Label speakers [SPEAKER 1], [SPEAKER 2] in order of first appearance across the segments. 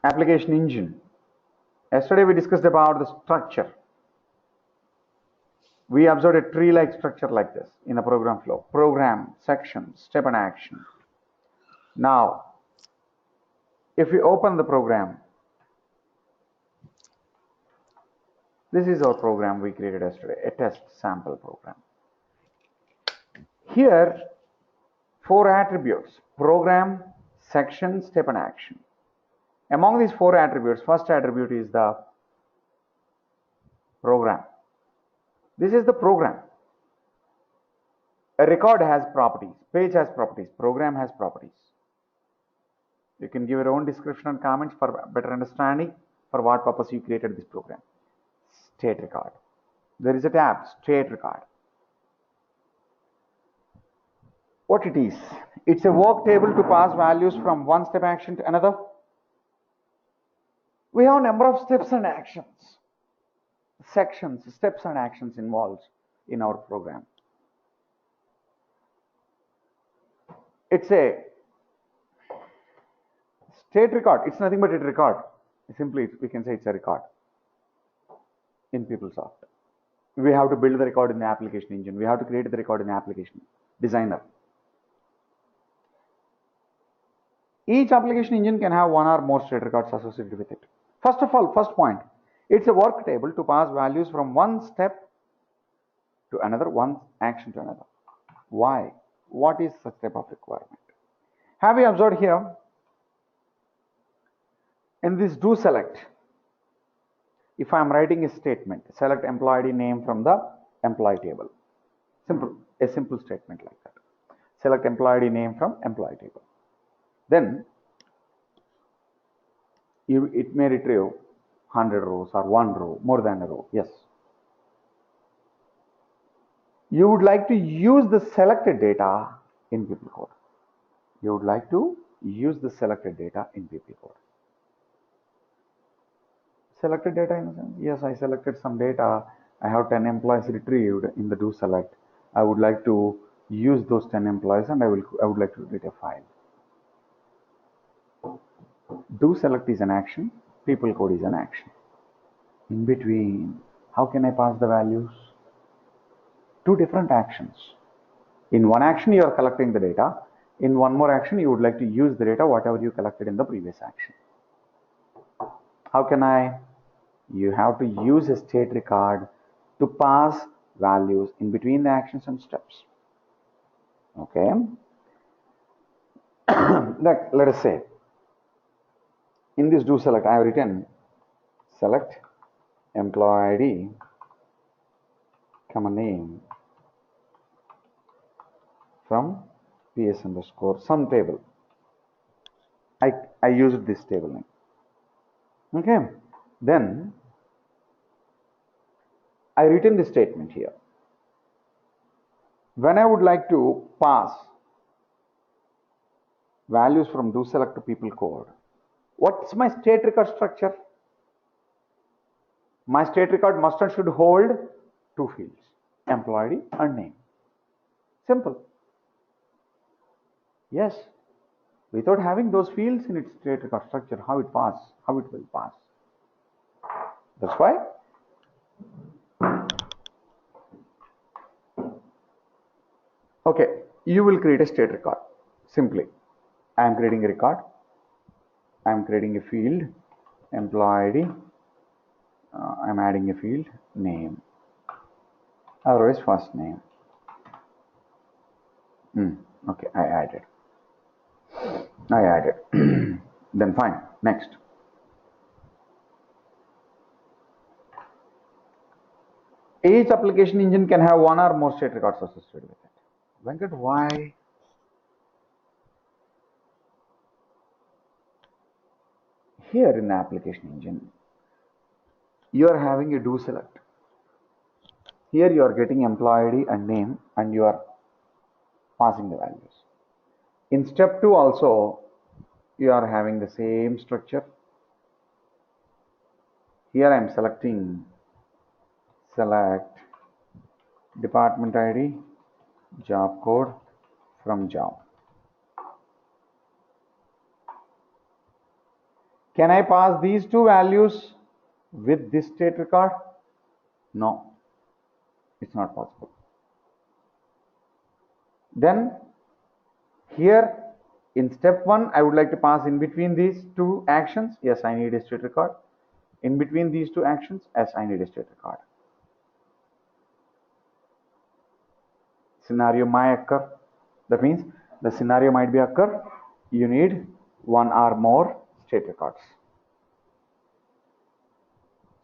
[SPEAKER 1] Application engine. Yesterday we discussed about the structure. We observed a tree-like structure like this in a program flow. Program, section, step and action. Now, if we open the program, this is our program we created yesterday, a test sample program. Here, 4 attributes: program, section, step and action. Among these 4 attributes, first attribute is the program. This is the program. A record has properties, page has properties, program has properties. You can give your own description and comments for better understanding for what purpose you created this program. State record. There is a tab, state record. What it is? It's a work table to pass values from one step action to another. We have a number of steps and actions, sections, steps and actions involved in our program. It's a state record. It's nothing but a record. Simply, we can say it's a record in PeopleSoft. We have to build the record in the application engine. We have to create the record in the application designer. Each application engine can have one or more state records associated with it. First of all, first point, it's a work table to pass values from one step to another, one action to another. Why? What is such type of requirement? Have you observed here? In this do select, if I am writing a statement, select employee ID name from the employee table. Simple, a simple statement like that. Select employee ID name from employee table. Then it may retrieve 100 rows or 1 row, more than a row. Yes. You would like to use the selected data in PeopleCode. You would like to use the selected data in PeopleCode. Selected data in the sense, yes, I selected some data. I have 10 employees retrieved in the do select. I would like to use those 10 employees and I would like to create a file. Do select is an action, PeopleCode is an action. In between, how can I pass the values? 2 different actions. In one action, you are collecting the data. In one more action, you would like to use the data, whatever you collected in the previous action. How can I? You have to use a state record to pass values in between the actions and steps. Okay. Let us say, in this do select, I have written select employee ID, comma name from PS underscore some table. I used this table name. Okay. Then I written this statement here. When I would like to pass values from do select to PeopleCode, what's my state record structure? My state record must and should hold 2 fields, employee ID and name. Simple. Yes. Without having those fields in its state record structure, how it will pass. That's why okay, you will create a state record. Simply, I am creating a record. I am creating a field, employee ID. I am adding a field, name. Otherwise, first name. Okay, I added. Then fine. Next. Each application engine can have one or more state records associated with it. Venkat, why? Here in the application engine, you are having a do select. Here you are getting employee ID and name and you are passing the values. In step 2 also, you are having the same structure. Here I am selecting select department ID, job code from job. Can I pass these two values with this state record? No, it's not possible. Then here in step 1, I would like to pass in between these two actions. Yes, I need a state record. In between these two actions, yes, I need a state record. Scenario might occur. That means the scenario might be occur. You need one or more state records.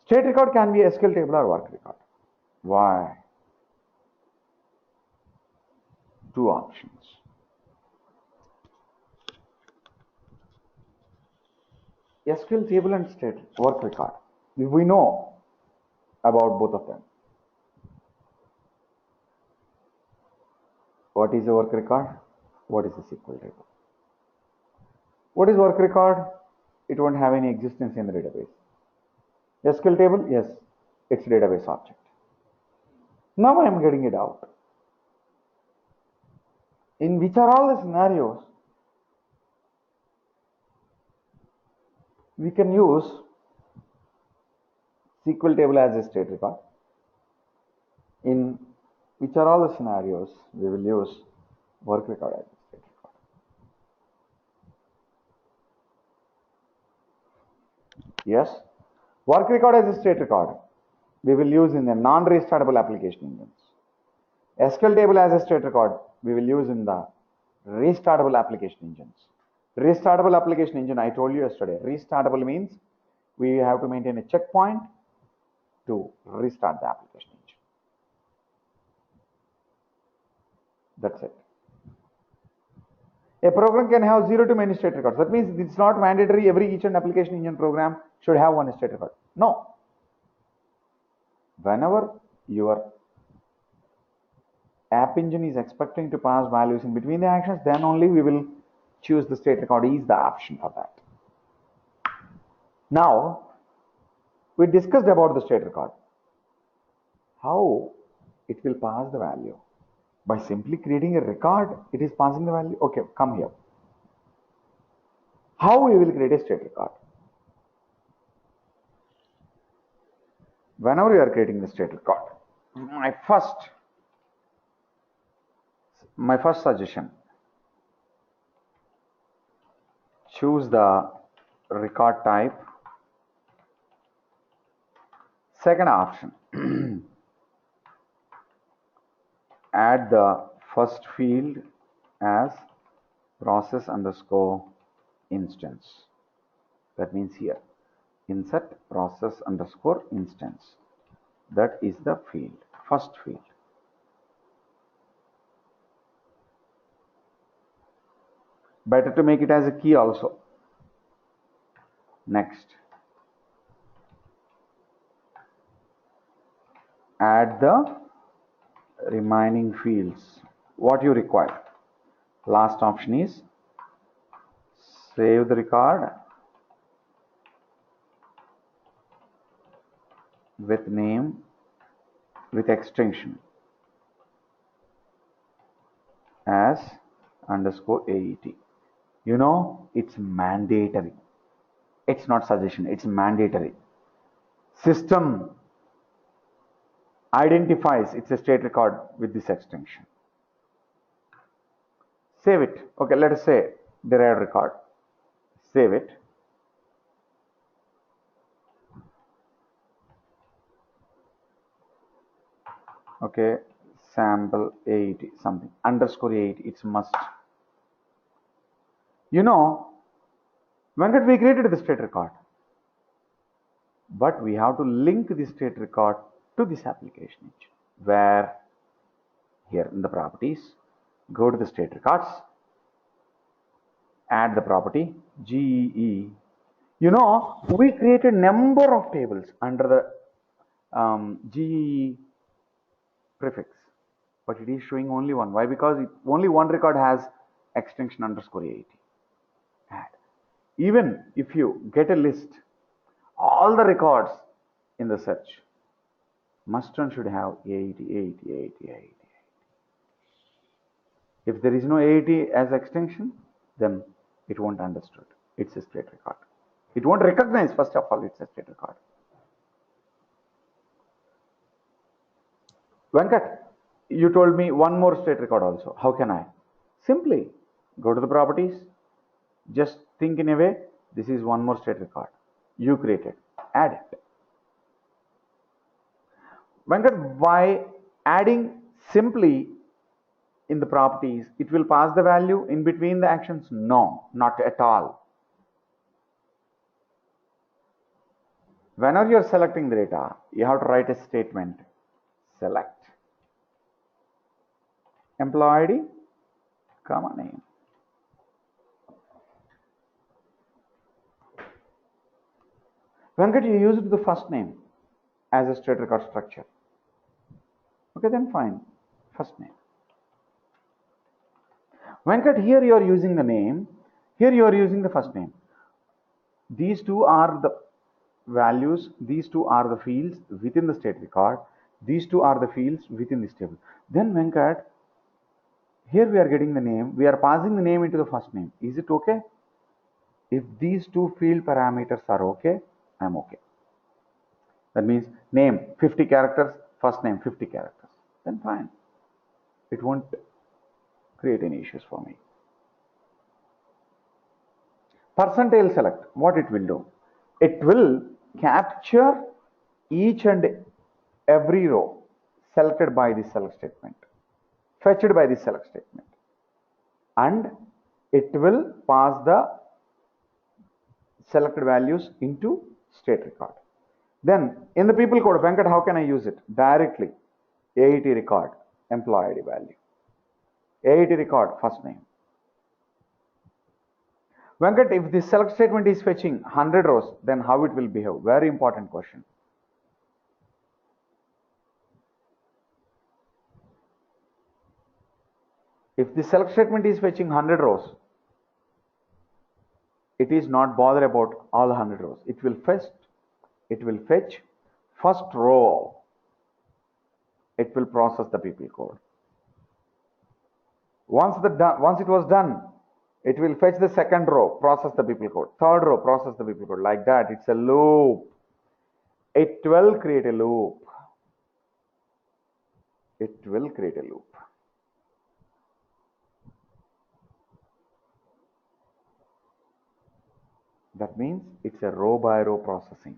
[SPEAKER 1] State record can be SQL table or work record. Why? Two options. SQL table and state work record. We know about both of them. What is a work record? What is a SQL table? What is work record? It won't have any existence in the database. SQL table, yes, it's a database object. Now I am getting it out. In which are all the scenarios we can use SQL table as a state record? In which are all the scenarios we will use work record as a state record? Yes, work record as a state record we will use in the non-restartable application engines. SQL table as a state record we will use in the restartable application engines. Restartable application engine, I told you yesterday, restartable means we have to maintain a checkpoint to restart the application engine. That's it. A program can have 0 to many state records. That means it's not mandatory every each and application engine program should have one state record. No. Whenever your app engine is expecting to pass values in between the actions, then only we will choose the state record is the option for that. Now, we discussed about the state record. How it will pass the value? By simply creating a record, it is passing the value. Okay, come here. How we will create a state record? Whenever you are creating the state record, my first suggestion, choose the record type. Second option, add the first field as process underscore instance. That means here, insert process underscore instance. That is the field, first field. Better to make it as a key also. Next, add the remaining fields, what you require. Last option is save the record with name with extension as underscore AET. You know, it's mandatory. It's not suggestion, it's mandatory. System identifies it's a state record with this extension. Save it. Okay, let us say derived record. Save it. Okay, sample 80 something underscore 8, it's must. You know, when did we created the state record? But we have to link the state record to this application engine. Where? Here in the properties, go to the state records, add the property GEE. You know, we created number of tables under the GEE prefix, but it is showing only one. Why? Because only one record has extension underscore AET. Add. Even if you get a list, all the records in the search must and should have AET, AET, AET, AET. If there is no AET as extension, then it won't understood. It's a state record. It won't recognize, first of all, it's a state record. Venkat, you told me one more state record also. How can I? Simply go to the properties, just think in a way, this is one more state record. You created, add it. Venkat, by adding simply in the properties, it will pass the value in between the actions? No, not at all. Whenever you're selecting the data, you have to write a statement. Select employee ID, comma name. Venkat, you used the first name as a state record structure. Okay, then fine. First name. Venkat, here you are using the name. Here you are using the first name. These two are the values. These two are the fields within the state record. These two are the fields within this table. Then Venkat, here we are getting the name. We are passing the name into the first name. Is it okay? If these two field parameters are okay, I'm okay. That means name 50 characters, first name 50 characters. Then fine. It won't create any issues for me. Percentile select, what it will do? It will capture each and every row selected by the select statement, fetched by the select statement, and it will pass the selected values into state record. Then in the people code, Venkat, how can I use it? Directly, AET record, employee ID value. AET record, first name. Venkat, if this select statement is fetching 100 rows, then how it will behave? Very important question. If the select statement is fetching 100 rows, it is not bothered about all 100 rows. It will fetch first row. It will process the people code. Once it was done, it will fetch the second row, process the people code. Third row, process the people code. Like that, it's a loop. It will create a loop. It will create a loop. That means it's a row by row processing.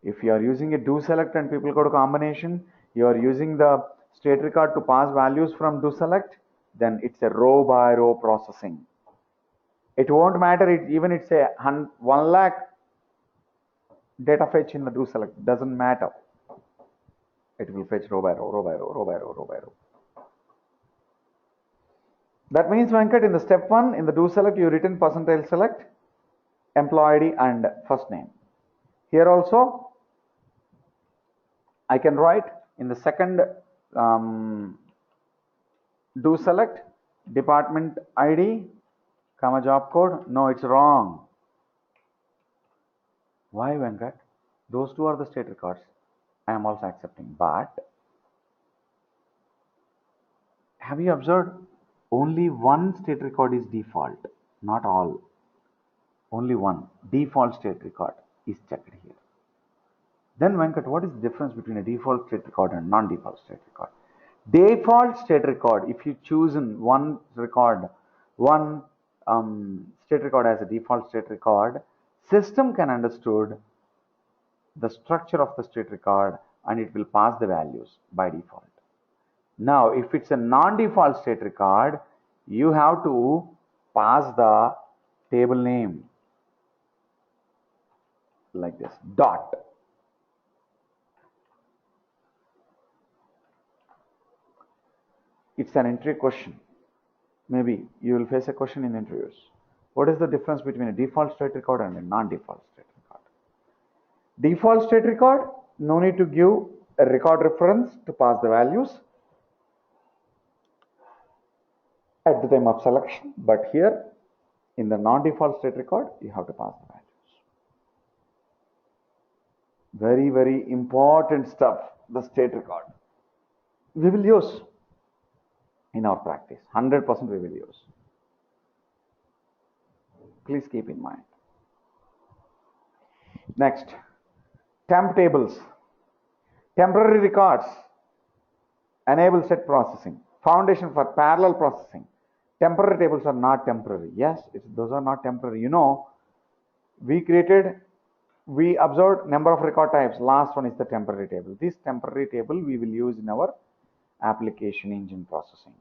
[SPEAKER 1] If you are using a do select and people code combination, you are using the state record to pass values from do select, then it's a row by row processing. It won't matter even it's a 1 lakh data fetch in the do select, doesn't matter. It will fetch row by row, row by row, row by row, row by row. That means, Venkat, in the step 1, in the do select, you written percentile select, employee ID and first name. Here also, I can write in the second do select, department ID, comma job code. No, it's wrong. Why, Venkat? Those two are the state records. I am also accepting. But have you observed? Only one state record is default, not all. Only one default state record is checked here. Then, Venkat, what is the difference between a default state record and non-default state record? Default state record, if you choose one record, one state record as a default state record, system can understood the structure of the state record and it will pass the values by default. Now, if it's a non-default state record, you have to pass the table name like this, dot. It's an entry question. Maybe you will face a question in interviews. What is the difference between a default state record and a non-default state record? Default state record, no need to give a record reference to pass the values at the time of selection, but here in the non-default state record, you have to pass the values. Very, very important stuff, the state record. We will use in our practice, 100% we will use. Please keep in mind. Next, temp tables. Temporary records enable set processing. Foundation for parallel processing. Temporary tables are not temporary. Yes, those are not temporary. You know, we observed number of record types. Last one is the temporary table. This temporary table we will use in our application engine processing.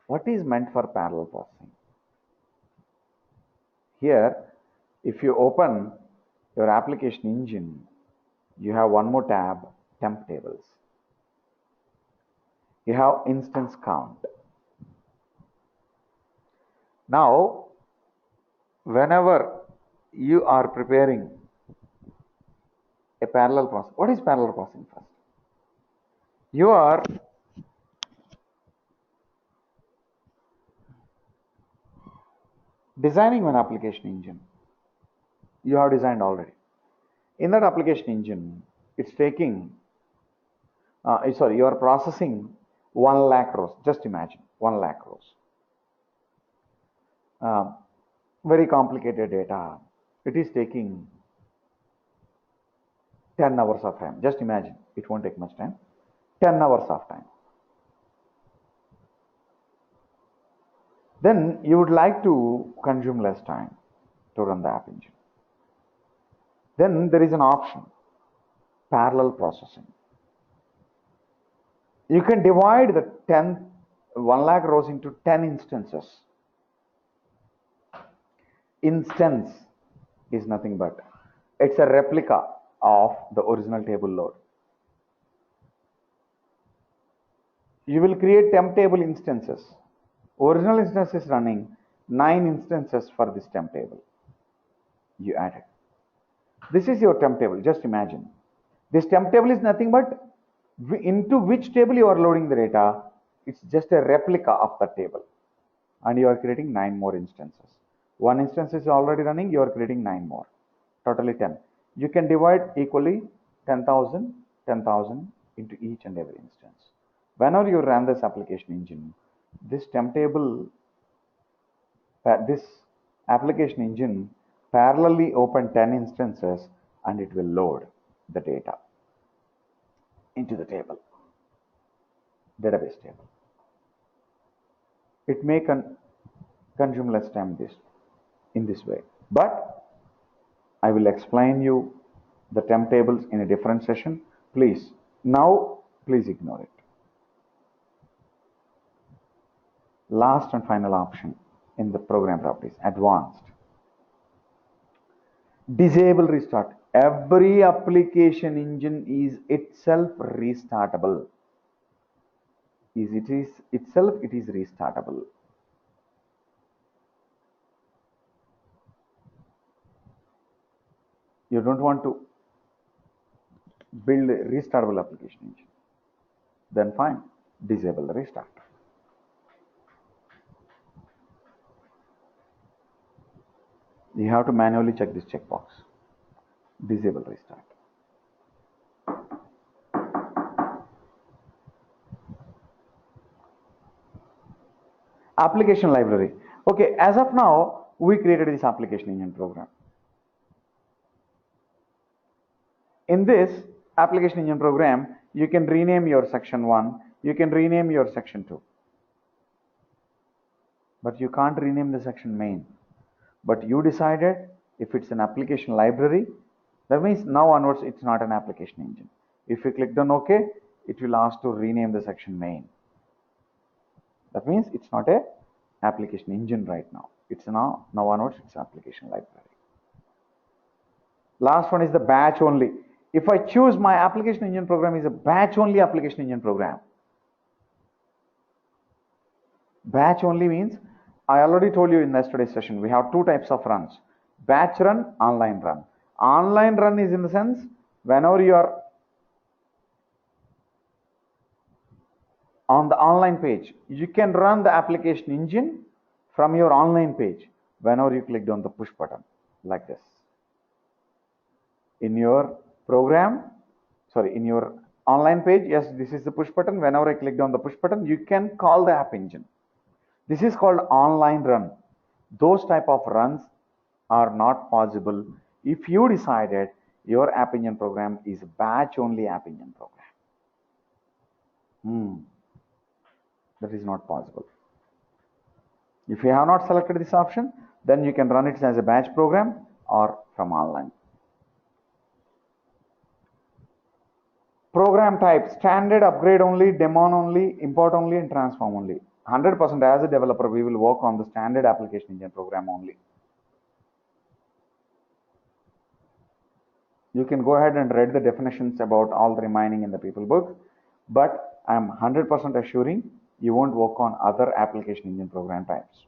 [SPEAKER 1] What is meant for parallel processing? Here, if you open your application engine, you have one more tab, temp tables. You have instance count. Now, whenever you are preparing a parallel process, what is parallel processing first? You are designing one application engine. You have designed already. In that application engine, it's taking, you are processing 1 lakh rows. Just imagine 1 lakh rows. Very complicated data. It is taking 10 hours of time. Just imagine, it won't take much time. 10 hours of time. Then you would like to consume less time to run the app engine. Then there is an option, parallel processing. You can divide the 1 lakh rows into 10 instances. Instance is nothing but, it's a replica of the original table load. You will create temp table instances. Original instance is running 9 instances for this temp table. You add it. This is your temp table. Just imagine. This temp table is nothing but into which table you are loading the data. It's just a replica of the table. And you are creating 9 more instances. One instance is already running. You are creating 9 more. Totally 10. You can divide equally 10,000, 10,000 into each and every instance. Whenever you run this application engine, this temp table, this application engine parallelly open 10 instances and it will load the data into the table, database table. It may consume less time in this way, but I will explain you the temp tables in a different session. Please ignore it. Last and final option in the program properties, advanced. Disable restart. Every application engine is itself restartable. It is restartable. You don't want to build a restartable application engine. Then fine, disable the restart. You have to manually check this checkbox. Disable restart. Application library. Okay, as of now, we created this application engine program. In this application engine program, you can rename your section 1, you can rename your section 2. But you can't rename the section main. But you decided if it's an application library, that means now onwards it's not an application engine. If you clicked on OK, it will ask to rename the section main. That means it's not a application engine right now. It's now onwards it's application library. Last one is the batch only. If I choose my application engine program is a batch only application engine program. Batch only means, I already told you in yesterday's session, we have 2 types of runs. Batch run, online run. Online run is in the sense, whenever you are on the online page, you can run the application engine from your online page whenever you clicked on the push button, like this. In your program, in your online page, yes, this is the push button. Whenever I clicked on the push button, you can call the app engine. This is called online run. Those type of runs are not possible if you decided your app engine program is batch only app engine program. That is not possible. If you have not selected this option, then you can run it as a batch program or from online. Program type, standard, upgrade only, daemon only, import only, and transform only. 100% as a developer, we will work on the standard application engine program only. You can go ahead and read the definitions about all the remaining in the people book, but I am 100% assuring you won't work on other application engine program types.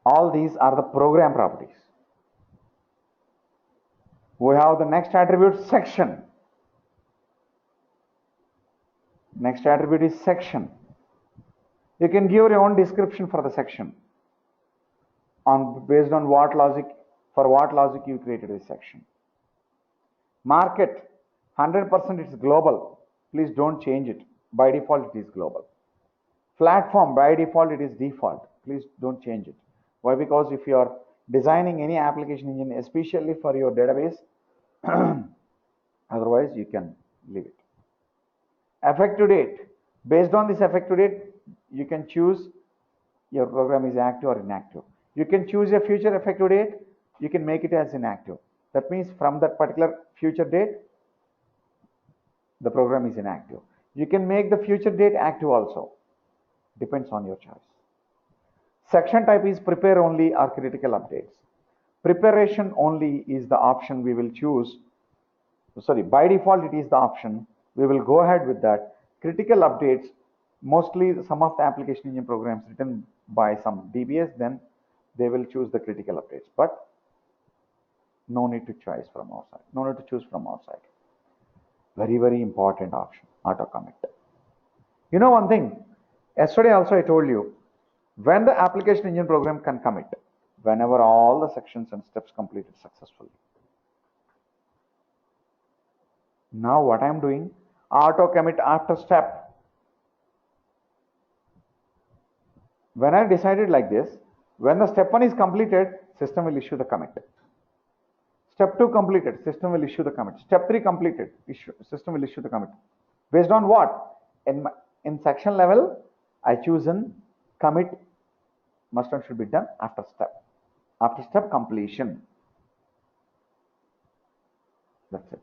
[SPEAKER 1] All these are the program properties. We have the next attribute, section. Next attribute is section. You can give your own description for the section based on what logic you created this section. Market, 100% it's global. Please don't change it. By default, it is global. Platform, by default, it is default. Please don't change it. Why? Because if you are designing any application engine, especially for your database, otherwise you can leave it. Effective date, based on this effective date, you can choose your program is active or inactive. You can choose a future effective date, you can make it as inactive. That means from that particular future date, the program is inactive. You can make the future date active also. Depends on your choice. Section type is prepare only or critical updates. Preparation only is the option we will choose. Sorry, by default it is the option. We will go ahead with that. Critical updates, mostly some of the application engine programs written by some DBS, then they will choose the critical updates. But no need to choose from our side. No need to choose from our side. Very, very important option, auto commit. You know one thing, yesterday also I told you, when the application engine program can commit, whenever all the sections and steps completed successfully. Now what I am doing, auto commit after step. When I decided like this, when the step 1 is completed, system will issue the commit. Step 2 completed, system will issue the commit. Step 3 completed, system will issue the commit. Based on what? In section level, I choose in commit must and should be done after step. After step completion. That's it.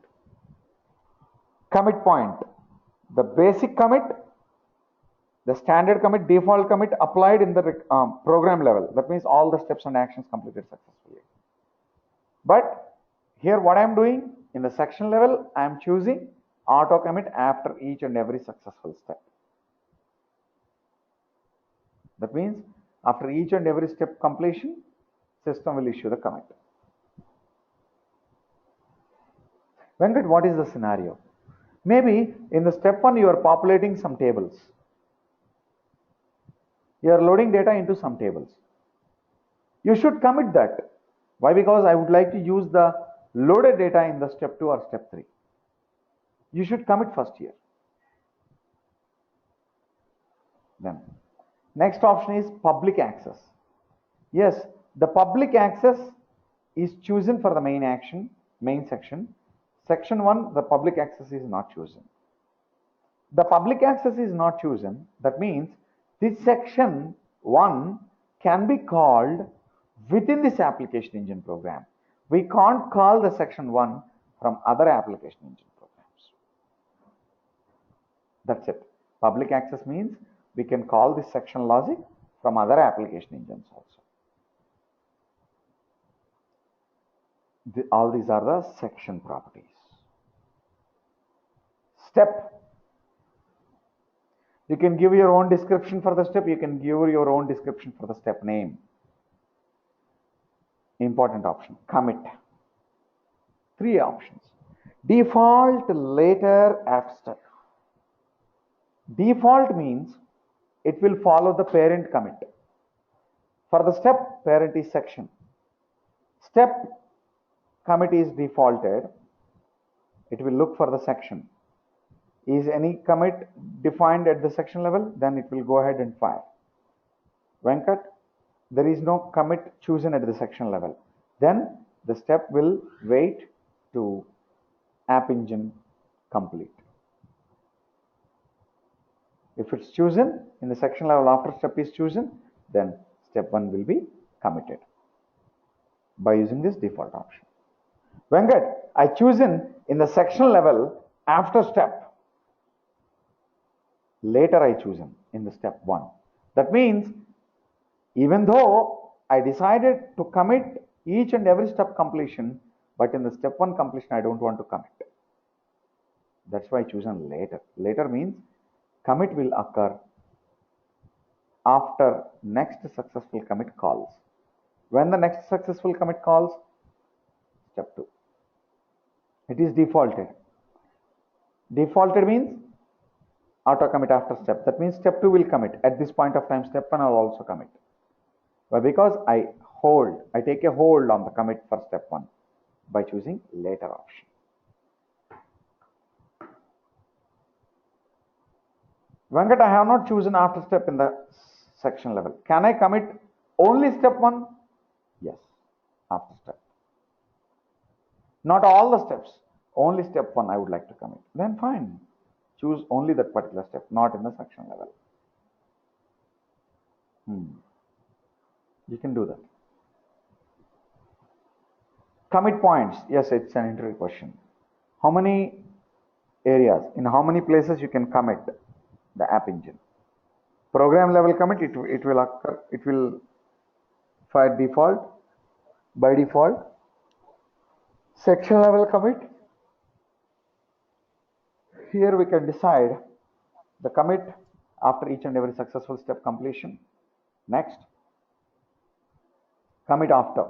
[SPEAKER 1] Commit point. The basic commit, the standard commit, default commit applied in the program level. That means all the steps and actions completed successfully. But here what I am doing, in the section level, I am choosing auto commit after each and every successful step. That means after each and every step completion, system will issue the commit. Venkat, what is the scenario? Maybe in the step 1 you are populating some tables. You are loading data into some tables. You should commit that. Why? Because I would like to use the loaded data in the step 2 or step 3. You should commit first here. Then next option is public access. Yes, the public access is chosen for the main action, main section. Section 1, the public access is not chosen. The public access is not chosen. That means this section 1 can be called within this application engine program. We can't call the section 1 from other application engine programs. That's it. Public access means we can call this section logic from other application engines also. All these are the section properties. Step. You can give your own description for the step. You can give your own description for the step name. Important option. Commit. 3 options. Default, later, after step. Default means it will follow the parent commit. For the step, parent is section. Step commit is defaulted. It will look for the section. Is any commit defined at the section level? Then it will go ahead and fire. Venkat, there is no commit chosen at the section level, then the step will wait to app engine complete. If it's chosen in the section level after step is chosen, then step 1 will be committed by using this default option. Venkat, I chosen in the section level after step. Later I chosen in the step 1. That means even though I decided to commit each and every step completion, but in the step 1 completion I don't want to commit. That's why I chosen later. Later means commit will occur after next successful commit calls. When the next successful commit calls? Step 2. It is defaulted. Defaulted means auto commit after step. That means step 2 will commit. At this point of time, step 1 will also commit. But because I take a hold on the commit for step 1 by choosing later option. Venkat, I have not chosen after step in the section level. Can I commit only step 1? Yes, after step. Not all the steps, only step 1 I would like to commit. Then fine, choose only that particular step, not in the section level. You can do that. Commit points. Yes, it's an interview question. How many areas, in how many places you can commit the app engine? Program level commit, it will occur, it will by default. Section level commit, here we can decide the commit after each and every successful step completion. Next, commit after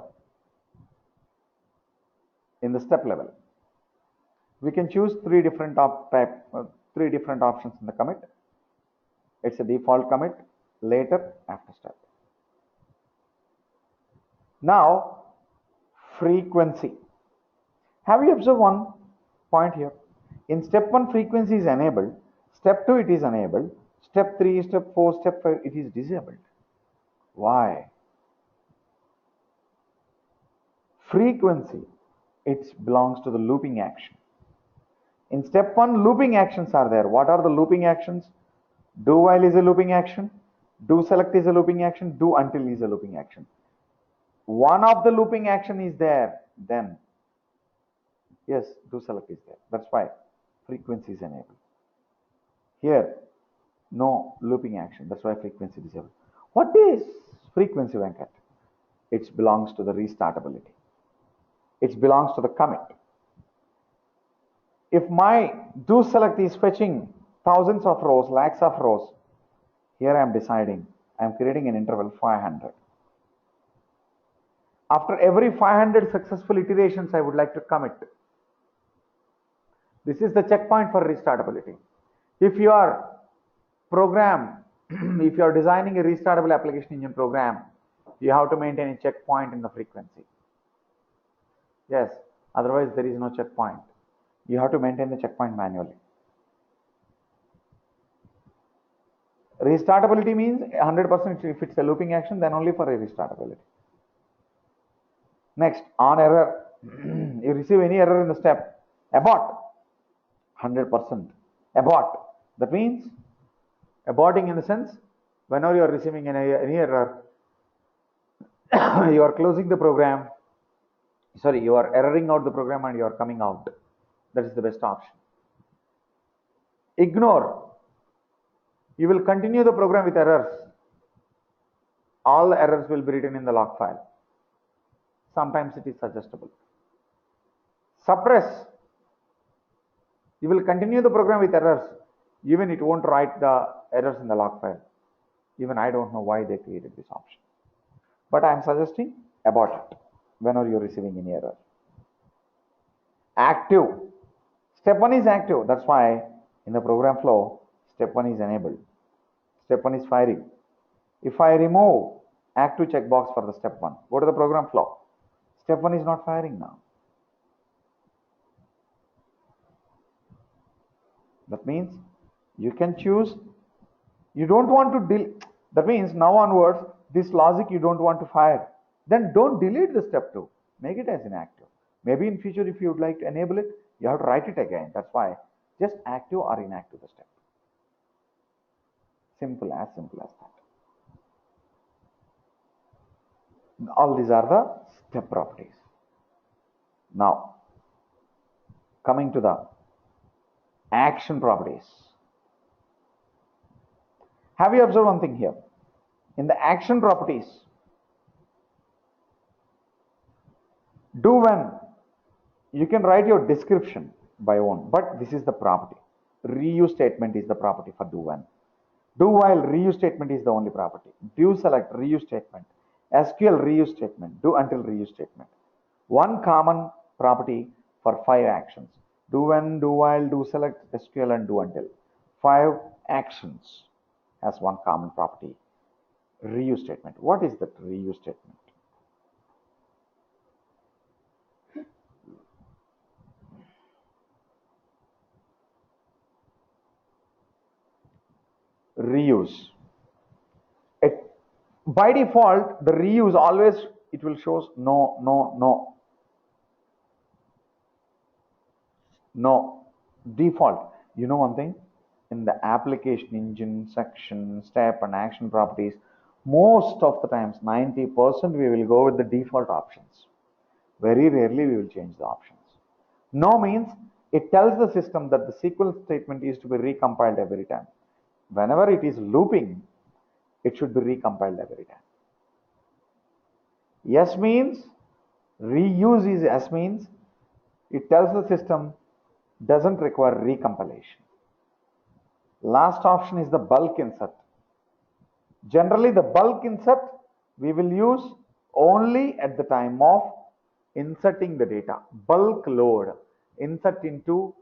[SPEAKER 1] in the step level. We can choose three different options in the commit. It's a default commit, later, after step. Now, frequency. Have you observed one point here? In step 1, frequency is enabled. Step 2, it is enabled. Step 3, step 4, step 5, it is disabled. Why? Frequency, it belongs to the looping action. In step 1, looping actions are there. What are the looping actions? Do while is a looping action. Do select is a looping action. Do until is a looping action. One of the looping action is there, then yes, do select is there. That's why frequency is enabled. Here, no looping action. That's why frequency is disabled. What is frequency, Venkat? It belongs to the restartability. It belongs to the commit. If my do select is fetching thousands of rows, lakhs of rows, here I am deciding, I am creating an interval 500. After every 500 successful iterations, I would like to commit. This is the checkpoint for restartability. If you are if you are designing a restartable application engine program, you have to maintain a checkpoint in the frequency. Yes, otherwise there is no checkpoint. You have to maintain the checkpoint manually. Restartability means 100% if it's a looping action, then only for a restartability. Next, on error, you receive any error in the step, abort, 100%, abort. That means, aborting in the sense, whenever you are receiving any error, you are closing the program, you are erroring out the program and you are coming out. That is the best option. Ignore. You will continue the program with errors. All the errors will be written in the log file. Sometimes it is suggestible. Suppress. You will continue the program with errors. Even it won't write the errors in the log file. Even I don't know why they created this option. But I am suggesting abort it whenever you are receiving any error. Active. Step 1 is active. That's why in the program flow, step 1 is enabled. Step 1 is firing. If I remove active checkbox for the step 1, go to the program flow. Step 1 is not firing now. That means you can choose, you don't want to delete. That means now onwards, this logic you don't want to fire, then don't delete the step 2. Make it as inactive. Maybe in future, if you would like to enable it, you have to write it again. That's why just active or inactive the step. Simple as that. All these are the step properties. Now, coming to the action properties. Have you observed one thing here? In the action properties, do when, you can write your description by own, but this is the property. Reuse statement is the property for do when. Do while reuse statement is the only property. Do select reuse statement. SQL reuse statement. Do until reuse statement. One common property for 5 actions. Do when, do while, do select, SQL, and do until. 5 actions has one common property. Reuse statement. What is that reuse statement? Reuse. By default, the reuse always it will shows no default. You know one thing, in the application engine section, step and action properties, most of the times 90% we will go with the default options. Very rarely we will change the options. No means it tells the system that the SQL statement is to be recompiled every time. Whenever it is looping, it should be recompiled every time. Yes means, reuse is yes means, it tells the system doesn't require recompilation. Last option is the bulk insert. Generally, the bulk insert we will use only at the time of inserting the data. Bulk load, insert into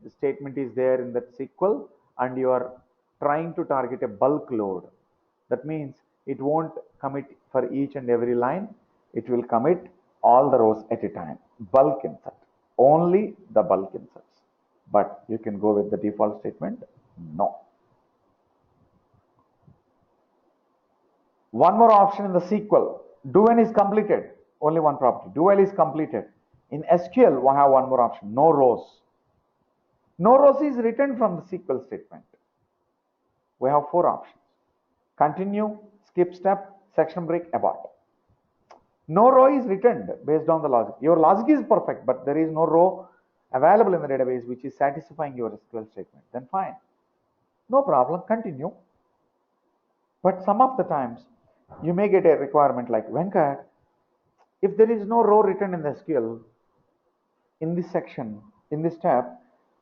[SPEAKER 1] the statement is there in that SQL, and you are trying to target a bulk load. That means it won't commit for each and every line. It will commit all the rows at a time. Bulk insert. Only the bulk inserts. But you can go with the default statement. No. One more option in the SQL. Do when is completed. Only one property. Do while is completed. In SQL, we have one more option. No rows. No rows is written from the SQL statement. We have 4 options. Continue, skip step, section break, abort. No row is returned based on the logic. Your logic is perfect, but there is no row available in the database which is satisfying your SQL statement. Then fine. No problem, continue. But some of the times, you may get a requirement like, Venkat, if there is no row written in the SQL, in this section, in this step,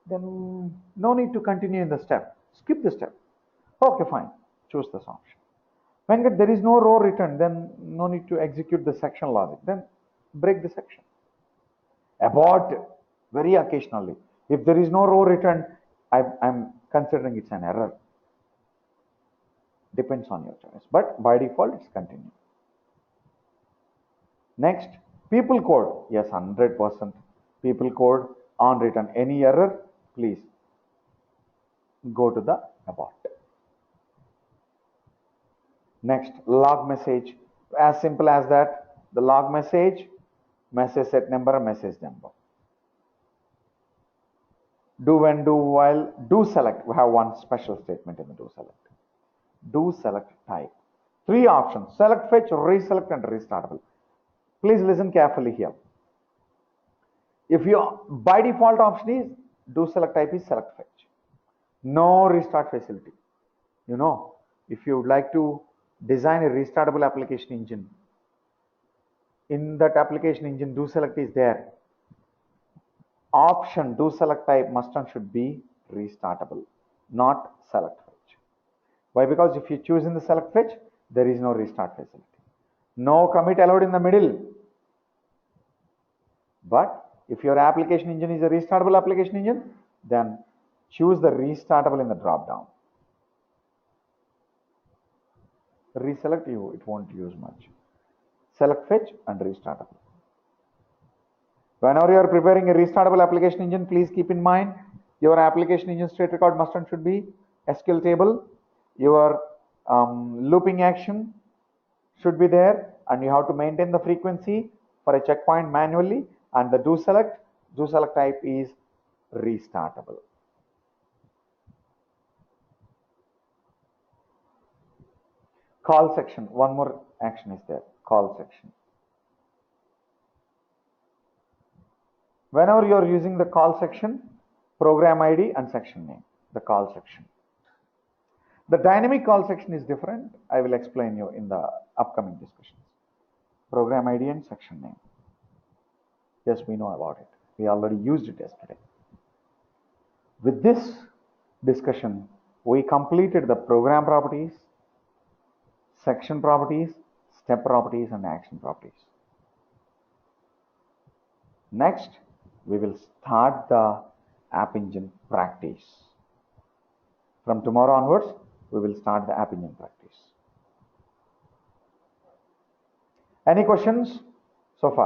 [SPEAKER 1] then no need to continue in the step. Skip the step. Okay, fine. Choose this option. When there is no row written, then no need to execute the section logic. Then break the section. Abort very occasionally. If there is no row written, I'm considering it's an error. Depends on your choice. But by default, it's continue. Next, people code. Yes, 100%. People code on written. Any error, please go to the abort. Next, log message. As simple as that. The log message set number, message number. Do when, do while, do select. We have one special statement in the do select. Do select type. 3 options. Select, fetch, reselect, and restartable. Please listen carefully here. If your by default option is do select type is select fetch. No restart facility. You know, if you would like to design a restartable application engine, in that application engine do select is there. Option do select type must and should be restartable, not select fetch. Why? Because if you choose in the select fetch, there is no restart facility. No commit allowed in the middle. But if your application engine is a restartable application engine, then choose the restartable in the drop down. Reselect you, it won't use much. Select fetch and restartable. Whenever you are preparing a restartable application engine, please keep in mind your application engine state record must and should be SQL table, your looping action, should be there, and you have to maintain the frequency for a checkpoint manually, and the do select type is restartable. Call section, one more action is there, call section. Whenever you are using the call section, program ID and section name, the call section. The dynamic call section is different. I will explain you in the upcoming discussions. Program ID and section name. Yes, we know about it. We already used it yesterday. With this discussion, we completed the program properties, section properties, step properties, and action properties. Next, we will start the App Engine practice. From tomorrow onwards, we will start the App Engine practice. Any questions so far?